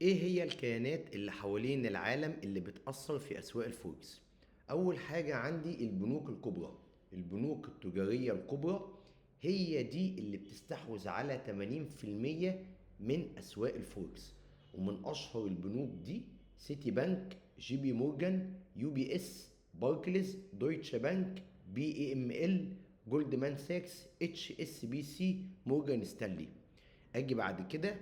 ايه هي الكيانات اللي حوالين العالم اللي بتأثر في أسواق الفوركس؟ أول حاجة عندي البنوك الكبرى. البنوك التجارية الكبرى هي دي اللي بتستحوذ على 80% من أسواق الفوركس. ومن أشهر البنوك دي سيتي بنك، جي بي مورجان، يو بي اس، باركليز، دويتش بنك، بي اي ام ال، جولدمان ساكس، اتش اس بي سي، مورجان ستانلي. اجي بعد كده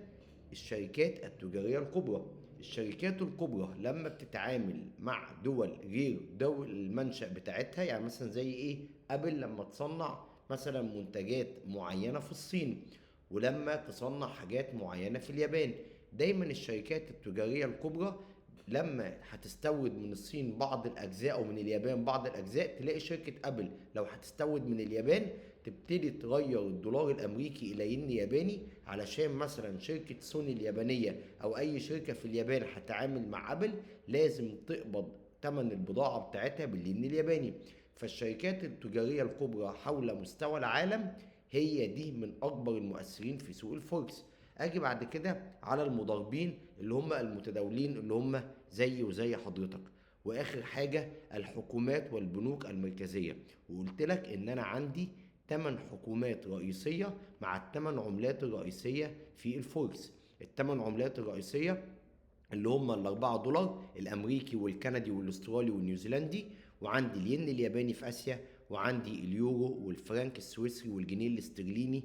الشركات التجارية الكبرى. الشركات الكبرى لما بتتعامل مع دول غير دول المنشأ بتاعتها، يعني مثلا زي ايه، ابل لما تصنع مثلا منتجات معينة في الصين، ولما تصنع حاجات معينة في اليابان. دايما الشركات التجارية الكبرى لما هتستورد من الصين بعض الاجزاء او من اليابان بعض الاجزاء، تلاقي شركة ابل لو هتستورد من اليابان تبتدي تغير الدولار الامريكي الى ين ياباني، علشان مثلا شركة سوني اليابانية او اي شركة في اليابان هتتعامل مع ابل لازم تقبض تمن البضاعة بتاعتها بالين الياباني. فالشركات التجارية الكبرى حول مستوى العالم هي دي من اكبر المؤثرين في سوق الفوركس. اجي بعد كده على المضاربين اللي هم المتداولين اللي هم زي وزي حضرتك. واخر حاجة الحكومات والبنوك المركزية، وقلت لك ان انا عندي 8 حكومات رئيسية مع الثمان عملات الرئيسية في الفوركس. الثمان عملات الرئيسية اللي هم ال4 دولار الامريكي والكندي والاسترالي والنيوزيلندي، وعندي الين الياباني في اسيا، وعندي اليورو والفرنك السويسري والجنيه الاسترليني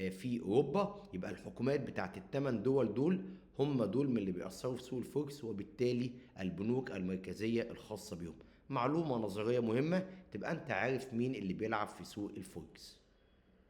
في اوروبا. يبقى الحكومات بتاعت ال8 دول دول هم دول من اللي بيأثروا في سوق الفوركس، وبالتالي البنوك المركزية الخاصة بهم. معلومة نظرية مهمة تبقى انت عارف مين اللي بيلعب في سوق الفوركس.